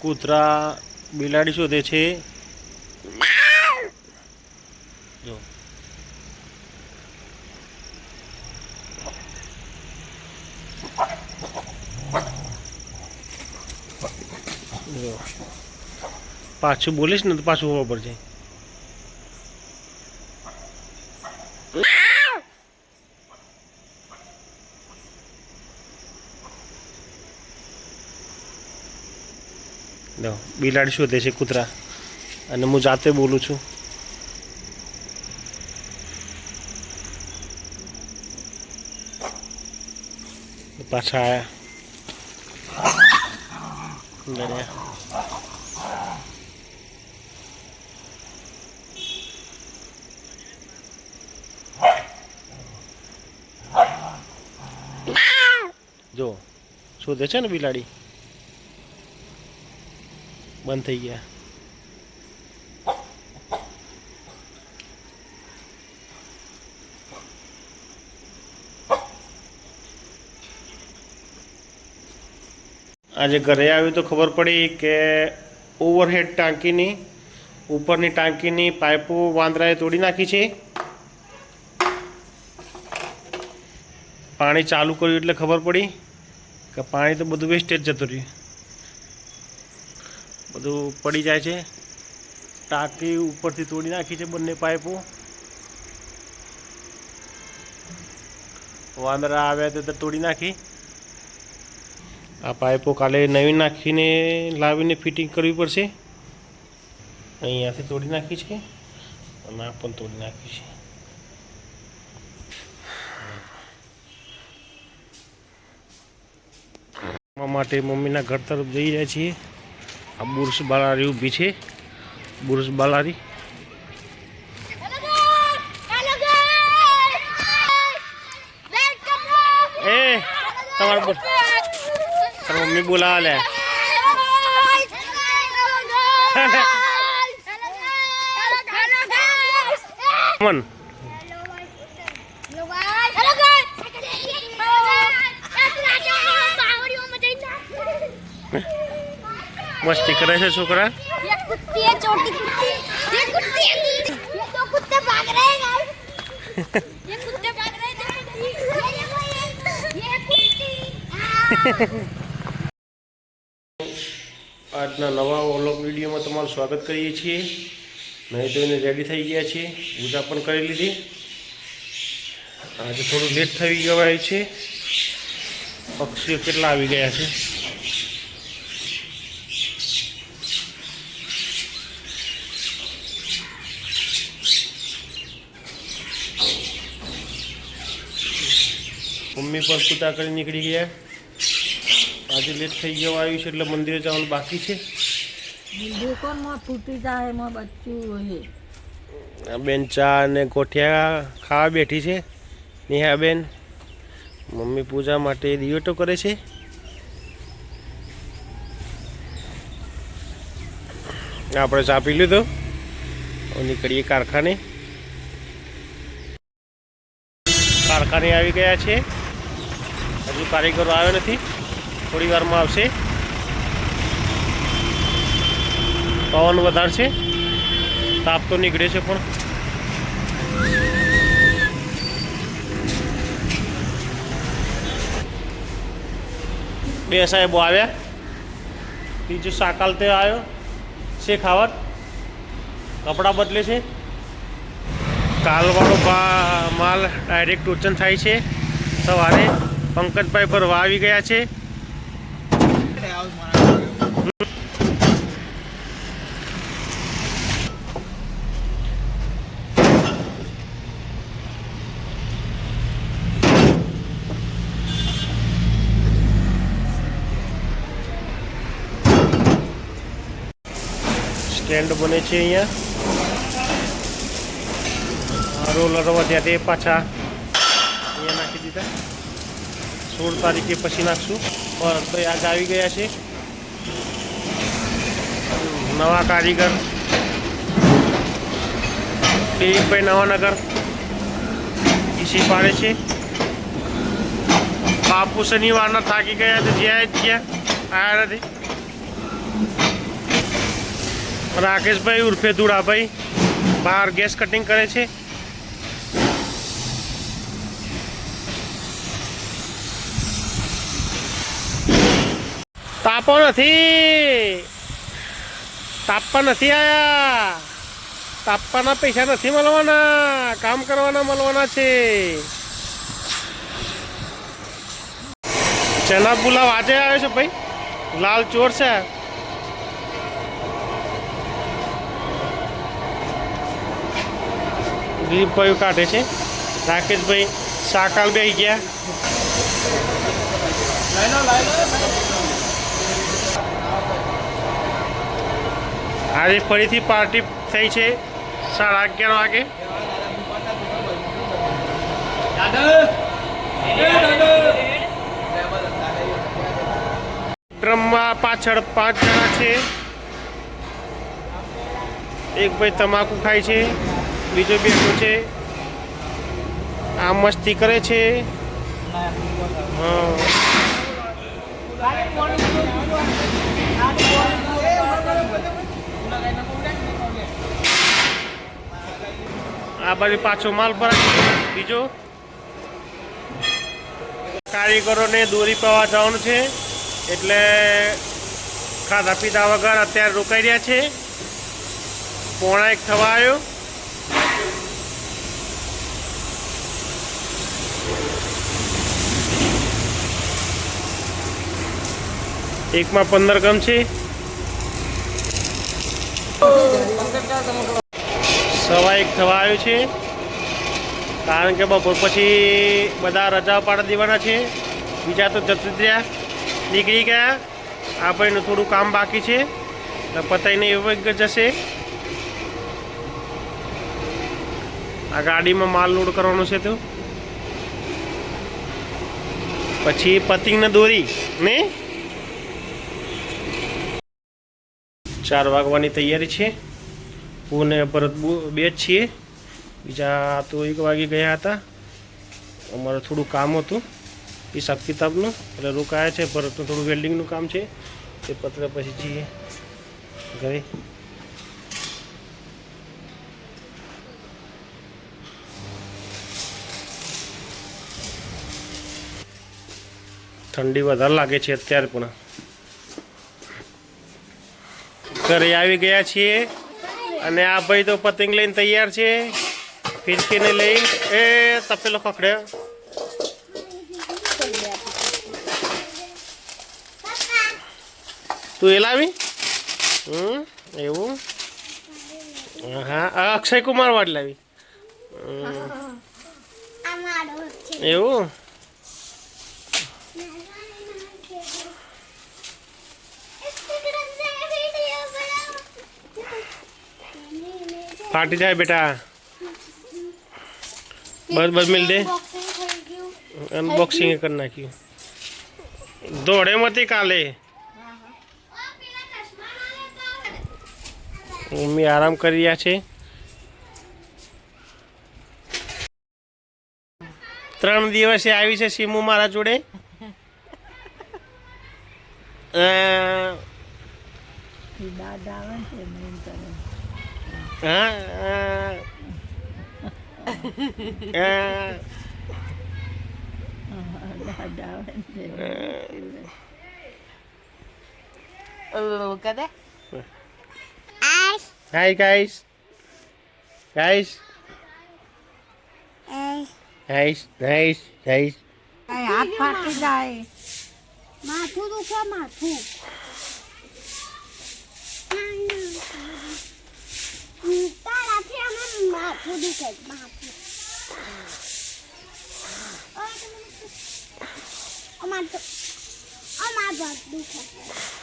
કૂતરા બિલાડી શોધે છે. જો જો પાછું બોલીશ ને તો પાછું ખબર પડશે. બિલાડી શોધે છે કૂતરા અને હું જાતે બોલું છું. પાછા આયા જો શોધે છે ને બિલાડી. બંધ થઈ ગયા. આજે ઘરે આવ્યું તો ખબર પડી કે ઓવરહેડ ટાંકીની ઉપરની ટાંકીની પાઇપો વાંદરાએ તોડી નાખી છે. પાણી ચાલુ કર્યું એટલે ખબર પડી કે પાણી તો બધું વેસ્ટેજ જતું રહ્યું. બધું પડી જાય છે. ટાંકી ઉપરથી તોડી નાખી છે બંને પાઇપો. વાંદરા આવ્યા તો તોડી નાખી. આ પાઇપો કાલે નવી નાખીને લાવીને ફિટિંગ કરવી પડશે. અહીંયાથી તોડી નાખી છે અને આ પણ તોડી નાખી છે. માટે મમ્મીના ઘર તરફ જઈ રહ્યા છીએ. આ બુર્સ બાલારી ઊભી છે. બુર્સ બાલારી એ તમારે મમ્મી બોલાવા લે. મન મસ્તી કરે છે છોકરા. આજના નવા વ્લોગ વિડીયોમાં તમારું સ્વાગત કરીએ છીએ. નહીં તો એને રેડી થઈ ગયા છીએ. પૂજા પણ કરી લીધી. આજે થોડું લેટ થઈ ગયું છે. પક્ષીઓ કેટલા આવી ગયા છે. મમ્મી પણ પૂજા કરી નીકળી ગયા. આજે લેટ થઈ ગયો આવ્યું છે એટલે મંદિરે જવાનું બાકી છે. બેન ચા અને ગોઠિયા ખાવા બેઠી છે. નેહાબેન મમ્મી પૂજા માટે દિવેટો કરે છે. આપણે ચા પી લીધો. નીકળીએ કારખાને. કારખાને આવી ગયા છે. હજુ કારીગરો આવ્યો નથી. થોડી વારમાં આવશે. પવન વધારે છે. તાપ તો નીકળે છે પણ બે સાહેબો આવ્યા. ત્રીજો સાકાલ તે આવ્યો છે ખાવત. કપડાં બદલે છે. કાલવાળો માલ ડાયરેક્ટ ટોચન થાય છે. સવારે પંકજભાઈ ભરવા આવી ગયા છે. સ્ટેન્ડ બને છે અહીંયા. રોલર વધ્યા તે પાછા અહીંયા નાખી દીધા. 16 તારીખે પછી નાખશું. પર તો આજ આવી ગયા છે નવા કારીગર. દિલીપભાઈ નવાનગર ઈસી પાડે છે. બાપુ શનિવારના થાકી ગયા તો જ્યાં જ ગયા આવ્યા નથી. રાકેશભાઈ ઉર્ફે ધુડાભાઈ બહાર ગેસ કટિંગ કરે છે. તાપો નથી, તાપવા નથી આયા. તાપવાના પૈસા નથી મળવાના, કામ કરવાના મળવાના છે. ચના પુલાવ આજે આવ્યો છે ભાઈ, લાલ ચોર છે. દિલીપભાઈ કાઢે છે, રાકેશભાઈ શાકાલ બેસી ગયા. આજે ફરીથી પાર્ટી થઈ છે 11:30 વાગે. ડ્રમમાં પાછળ 5 જણા છે. એક ભાઈ તમાકુ ખાય છે, બીજો બેઠો છે, આ મસ્તી કરે છે. આ બાજુ પાછો માલ ભરાય. બીજો કારીગરોને દોરી પાવા જવાનું છે એટલે ખાધા પીધા વગર અત્યારે રોકાઈ રહ્યા છે. 1:15 થવા આવ્યો. એકમાં 15 ગમ છે. 1:15 થવા આવ્યું છે, કારણ કે બપોર પછી બધા રજા પાડી દેવાના છે. બીજા તો જતું રહ્યા, નીકળી ગયા. આ ભાઈનું થોડું કામ બાકી છે, પતાઈને એવું જશે. આ ગાડીમાં માલ લોડ કરવાનો છે, તો પછી પતિંગને દોરી ને 4 વાગવાની તૈયારી છે. હું ને ભરત 2 જ છીએ, બીજા તો 1 વાગે ગયા હતા. અમારે થોડું કામ હતું હિસાબ કિતાબનું, એટલે રોકાયા છે. ભરતનું થોડું વેલ્ડિંગનું કામ છે, તે પત્ર પછી જઈએ ઘરે. ઠંડી વધારે લાગે છે અત્યારે, પણ ઘરે આવી ગયા છીએ. અને આ ભાઈ તો પતંગ લઈને તૈયાર છે, ફિરકીને લઈ. એ તપેલો પકડ્યો. તું એ લાવી? એવું? હા, અક્ષય કુમાર વાળી લાવી. એવું? फाटी जाए बेटा, बस बस मिल दे. अनबॉक्सिंग करना की दौड़े मत काले. मम्मी आराम कर रही है. 3 દિવસે આવી છે સીમુ મારા જોડે. Hi guys. Guys. Nice. હાથ ફાટી જાય. માથું દુખે, માથું. તારાથી અમે માથું દુખે, માથું. અમાર ભાત દુખે.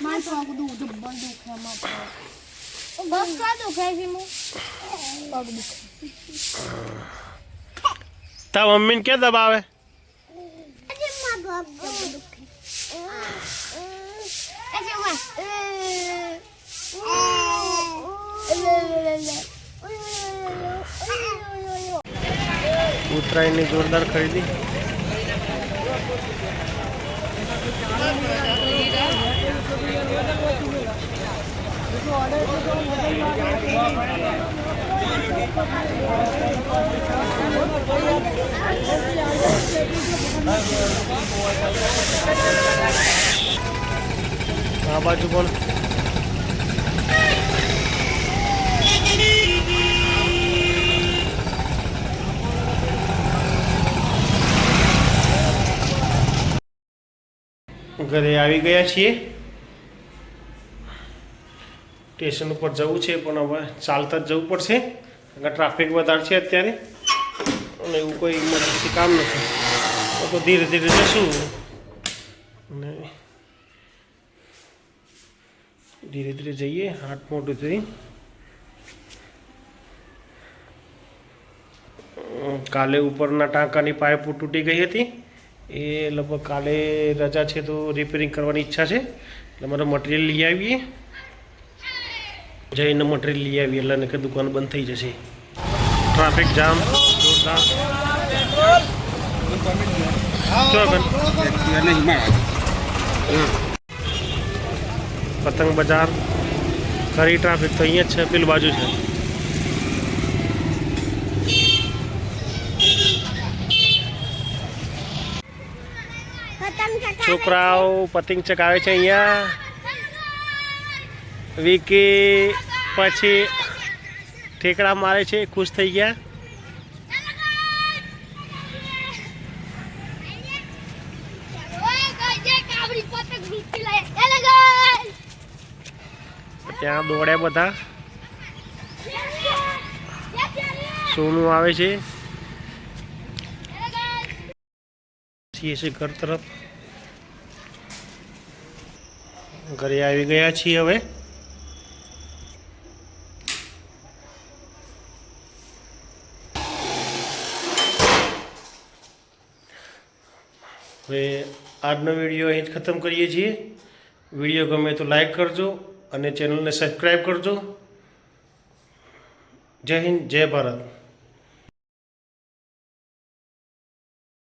માર તો જબ્બર દુખે. બસ કા દુખે છે? પગ દુખે. તા મમ્મી ને ક્યાં દબાવે? ઉતરાયણની જોરદાર ખરીદી. આ બાજુ પણ ઘરે આવી ગયા છીએ. સ્ટેશન ઉપર જવું છે પણ હવે ચાલતા જ જવું પડશે, કારણ ટ્રાફિક વધારે છે અત્યારે અને એવું કોઈ ઇમરજન્સી કામ નથી, તો ધીરે ધીરે જશું અને ધીરે ધીરે જઈએ. હાથ મોટું થઈ કાલે ઉપરના ટાંકાની પાઇપ તૂટી ગઈ હતી, એ લગભગ કાલે રજા છે તો રિપેરિંગ કરવાની ઈચ્છા છે, એટલે મારે મટીરિયલ લઈ આવીએ, જઈને મટીરિયલ લઈ આવીએ એટલે કે દુકાન બંધ થઈ જશે. ટ્રાફિક જામ જોરદાર. પતંગ બજાર ખરી ટ્રાફિક તો અહીંયા જ છે, પેલી બાજુ છે. છોકરાઓ પતંગ ચગાવે છે અહીંયા. વિકી પછી ઠેકડા મારે છે, ખુશ થઈ ગયા. ત્યાં દોડ્યા બધા. સોનું આવે છે ઘર તરફ. ઘરે આવી ગયા છીએ હવે. હવે આજનો વિડીયો અહીં જ ખતમ કરીએ છીએ. વિડીયો ગમે તો લાઈક કરજો અને ચેનલને સબસ્ક્રાઈબ કરજો. જય હિન્દ, જય ભારત.